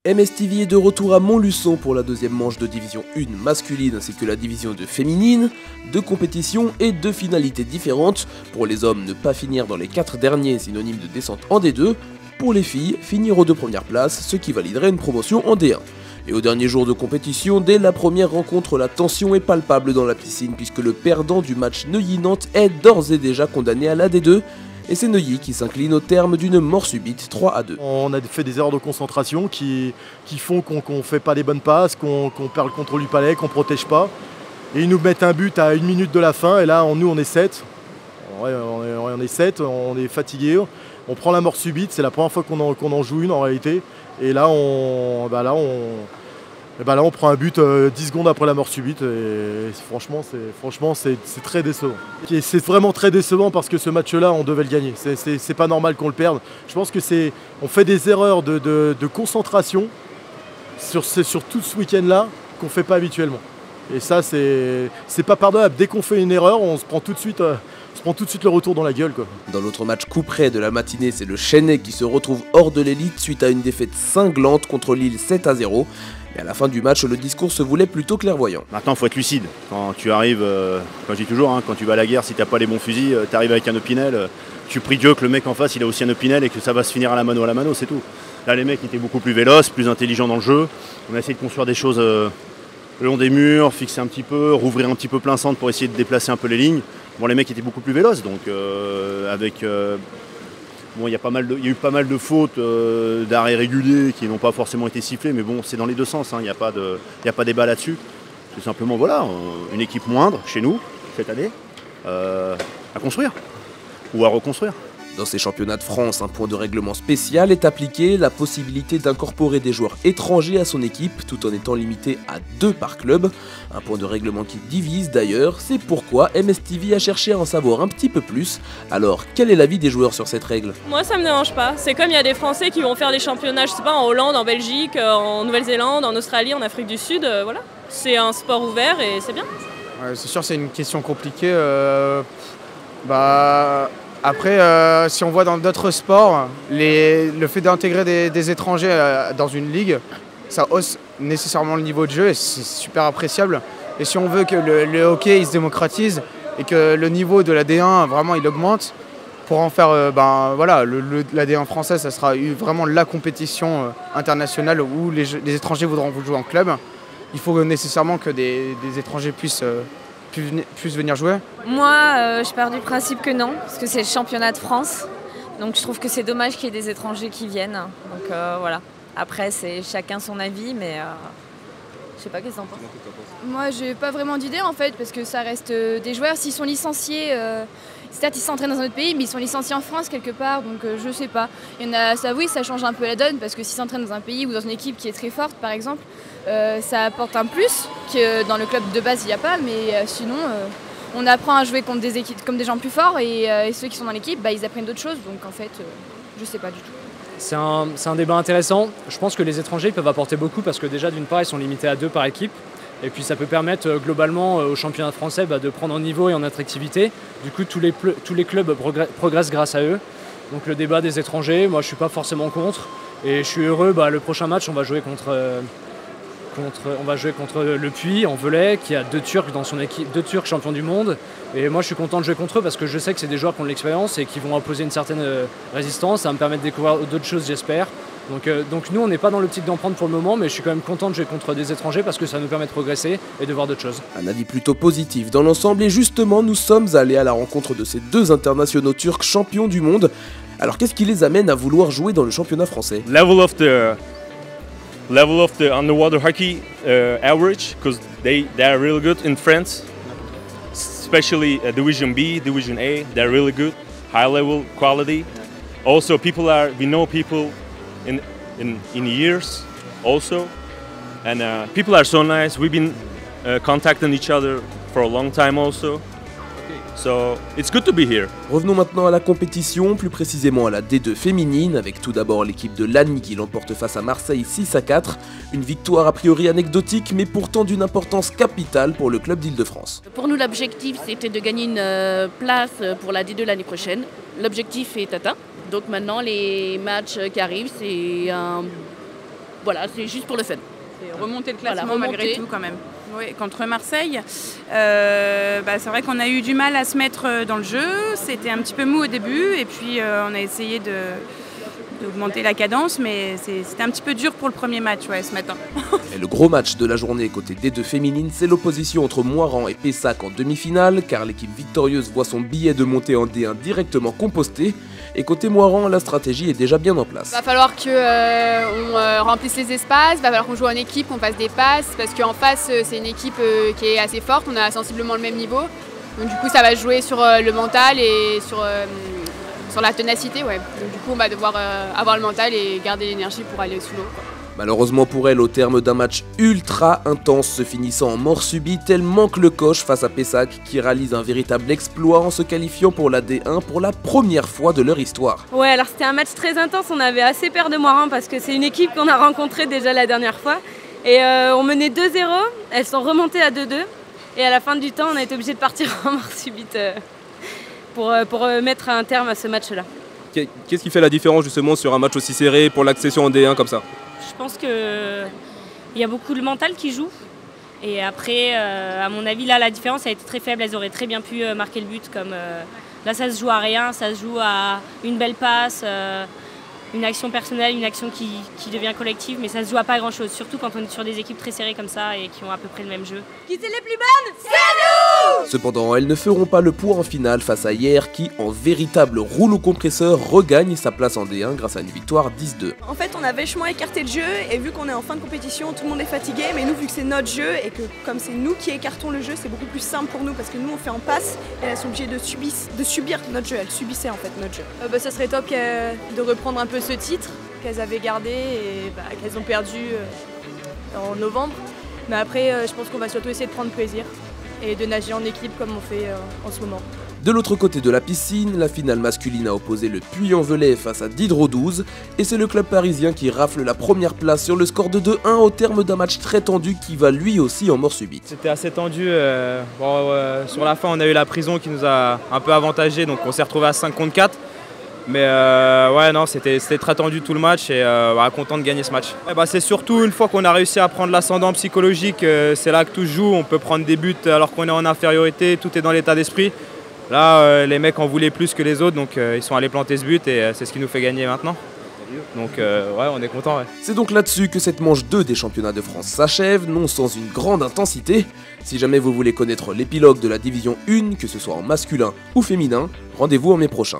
MSTV est de retour à Montluçon pour la deuxième manche de division 1 masculine ainsi que la division 2 féminine. Deux compétitions et deux finalités différentes. Pour les hommes, ne pas finir dans les 4 derniers, synonyme de descente en D2. Pour les filles, finir aux 2 premières places, ce qui validerait une promotion en D1. Et au dernier jour de compétition, dès la première rencontre, la tension est palpable dans la piscine puisque le perdant du match Neuilly-Nantes est d'ores et déjà condamné à la D2. Et c'est Neuilly qui s'incline au terme d'une mort subite 3-2. On a fait des erreurs de concentration qui font qu'on ne fait pas les bonnes passes, qu'on perd le contrôle du palais, qu'on ne protège pas. Et ils nous mettent un but à 1 minute de la fin et là nous on est 7. Ouais, on est 7, on est fatigué, on prend la mort subite, c'est la première fois qu'on en joue une en réalité. Et là on prend un but 10 secondes après la mort subite et franchement c'est très décevant. Et c'est vraiment très décevant parce que ce match-là on devait le gagner. C'est pas normal qu'on le perde. Je pense que on fait des erreurs de concentration sur tout ce week-end-là qu'on ne fait pas habituellement. Et ça c'est pas pardonnable. Dès qu'on fait une erreur, on se prend tout de suite le retour dans la gueule, quoi. Dans l'autre match couperet de la matinée, c'est le Chennai qui se retrouve hors de l'élite suite à une défaite cinglante contre Lille 7-0. Et à la fin du match, le discours se voulait plutôt clairvoyant. Maintenant, il faut être lucide. Quand tu arrives, quand je dis toujours, quand tu vas à la guerre, si tu n'as pas les bons fusils, tu arrives avec un opinel, tu pries Dieu que le mec en face, il a aussi un opinel et que ça va se finir à la mano, c'est tout. Là, les mecs étaient beaucoup plus véloces, plus intelligents dans le jeu. On a essayé de construire des choses le long des murs, fixer un petit peu, rouvrir un petit peu plein centre pour essayer de déplacer un peu les lignes. Bon, les mecs étaient beaucoup plus véloces, donc bon, il y a eu pas mal de fautes d'arrêts réguliers qui n'ont pas forcément été sifflés, mais bon, c'est dans les deux sens, il n'y a pas débat là-dessus. C'est simplement, voilà, une équipe moindre chez nous, cette année, à construire ou à reconstruire. Dans ces championnats de France, un point de règlement spécial est appliqué, la possibilité d'incorporer des joueurs étrangers à son équipe tout en étant limité à 2 par club. Un point de règlement qui divise d'ailleurs, c'est pourquoi MSTV a cherché à en savoir un petit peu plus. Alors, quel est l'avis des joueurs sur cette règle? Moi ça me dérange pas, c'est comme il y a des Français qui vont faire des championnats, je sais pas, en Hollande, en Belgique, en Nouvelle-Zélande, en Australie, en Afrique du Sud, voilà. C'est un sport ouvert et c'est bien. Ouais, c'est sûr c'est une question compliquée. Après, si on voit dans d'autres sports, le fait d'intégrer des étrangers dans une ligue, ça hausse nécessairement le niveau de jeu et c'est super appréciable. Et si on veut que le hockey il se démocratise et que le niveau de la D1 vraiment il augmente, pour en faire la D1 française, ça sera vraiment la compétition internationale où les étrangers voudront vous jouer en club. Il faut nécessairement que des étrangers puissent venir jouer. Moi, je pars du principe que non, parce que c'est le championnat de France. Donc je trouve que c'est dommage qu'il y ait des étrangers qui viennent. Donc voilà. Après, c'est chacun son avis, mais je sais pas, qu'est-ce que t'en penses? Moi, j'ai pas vraiment d'idée en fait, parce que ça reste des joueurs. S'ils sont licenciés, certes ils s'entraînent dans un autre pays, mais ils sont licenciés en France quelque part, donc je sais pas. Il y en a, ça oui, ça change un peu la donne, parce que s'ils s'entraînent dans un pays ou dans une équipe qui est très forte, par exemple, ça apporte un plus que dans le club de base il n'y a pas, mais sinon on apprend à jouer contre des équipes comme des gens plus forts et ceux qui sont dans l'équipe, ils apprennent d'autres choses, donc en fait je sais pas du tout. C'est un débat intéressant. Je pense que les étrangers peuvent apporter beaucoup parce que déjà d'une part ils sont limités à 2 par équipe et puis ça peut permettre globalement au championnat français de prendre en niveau et en attractivité. Du coup tous les clubs progressent grâce à eux. Donc le débat des étrangers, moi je suis pas forcément contre et je suis heureux, le prochain match on va jouer contre Le Puy en Velay qui a 2 Turcs dans son équipe, 2 Turcs champions du monde. Et moi je suis content de jouer contre eux parce que je sais que c'est des joueurs qui ont de l'expérience et qui vont imposer une certaine résistance. Ça va me permettre de découvrir d'autres choses, j'espère. Donc nous on n'est pas dans l'optique d'en prendre pour le moment, mais je suis quand même content de jouer contre des étrangers parce que ça nous permet de progresser et de voir d'autres choses. Un avis plutôt positif dans l'ensemble et justement nous sommes allés à la rencontre de ces 2 internationaux turcs champions du monde. Alors qu'est-ce qui les amène à vouloir jouer dans le championnat français? Level of the underwater hockey average, because they are really good in France, especially Division B, Division A. They're really good, high level quality. Also, we know people in years, also, and people are so nice. We've been contacting each other for a long time, also. So it's good to be here. Revenons maintenant à la compétition, plus précisément à la D2 féminine, avec tout d'abord l'équipe de Lannion qui l'emporte face à Marseille 6-4. Une victoire a priori anecdotique, mais pourtant d'une importance capitale pour le club d'Île-de-France. Pour nous, l'objectif c'était de gagner une place pour la D2 l'année prochaine. L'objectif est atteint. Donc maintenant, les matchs qui arrivent, c'est Voilà, c'est juste pour le fun. Et remonter le classement Voilà, malgré remonter. tout quand même. Oui, contre Marseille, c'est vrai qu'on a eu du mal à se mettre dans le jeu. C'était un petit peu mou au début et puis on a essayé d'augmenter la cadence, mais c'était un petit peu dur pour le premier match ce matin. Et le gros match de la journée côté D2 féminine, c'est l'opposition entre Moirans et Pessac en demi-finale, car l'équipe victorieuse voit son billet de montée en D1 directement composté. Et côté Moirans, la stratégie est déjà bien en place. Il va falloir qu'on remplisse les espaces, il va falloir qu'on joue en équipe, qu'on fasse des passes, parce qu'en face, c'est une équipe qui est assez forte, on a sensiblement le même niveau. Donc du coup, ça va jouer sur le mental et sur la ténacité. Ouais. Donc, du coup, on va devoir avoir le mental et garder l'énergie pour aller sous l'eau. Malheureusement pour elle, au terme d'un match ultra intense se finissant en mort subite, elle manque le coche face à Pessac qui réalise un véritable exploit en se qualifiant pour la D1 pour la première fois de leur histoire. Ouais, alors c'était un match très intense, on avait assez peur de Moirans parce que c'est une équipe qu'on a rencontrée déjà la dernière fois. Et on menait 2-0, elles sont remontées à 2-2 et à la fin du temps on a été obligé de partir en mort subite pour mettre un terme à ce match-là. Qu'est-ce qui fait la différence justement sur un match aussi serré pour l'accession en D1 comme ça ? Je pense qu'il y a beaucoup le mental qui joue. Et après, à mon avis, là, la différence a été très faible. Elles auraient très bien pu marquer le but. Là, ça se joue à rien, ça se joue à une belle passe, une action personnelle, une action qui devient collective. Mais ça se joue à pas grand-chose, surtout quand on est sur des équipes très serrées comme ça et qui ont à peu près le même jeu. Qui c'est les plus bonnes? C'est nous! Cependant, elles ne feront pas le poids en finale face à Hyères qui, en véritable rouleau compresseur, regagne sa place en D1 grâce à une victoire 10-2. En fait, on a vachement écarté le jeu et vu qu'on est en fin de compétition, tout le monde est fatigué. Mais nous, vu que c'est notre jeu et que comme c'est nous qui écartons le jeu, c'est beaucoup plus simple pour nous parce que nous, on fait en passe et elles sont obligées de subir notre jeu. Elles subissaient en fait notre jeu. Ça serait top de reprendre un peu ce titre qu'elles avaient gardé et qu'elles ont perdu en novembre. Mais après, je pense qu'on va surtout essayer de prendre plaisir et de nager en équipe comme on fait en ce moment. De l'autre côté de la piscine, la finale masculine a opposé le Puy-en-Velay face à Diderot 12 et c'est le club parisien qui rafle la première place sur le score de 2-1 au terme d'un match très tendu qui va lui aussi en mort subite. C'était assez tendu, sur la fin on a eu la prison qui nous a un peu avantagé donc on s'est retrouvé à 5 contre 4. Mais c'était très tendu tout le match et content de gagner ce match. C'est surtout une fois qu'on a réussi à prendre l'ascendant psychologique, c'est là que tout se joue, on peut prendre des buts alors qu'on est en infériorité, tout est dans l'état d'esprit. Là, les mecs en voulaient plus que les autres, donc ils sont allés planter ce but et c'est ce qui nous fait gagner maintenant. Donc on est content. Ouais. C'est donc là-dessus que cette manche 2 des championnats de France s'achève, non sans une grande intensité. Si jamais vous voulez connaître l'épilogue de la division 1, que ce soit en masculin ou féminin, rendez-vous en mai prochain.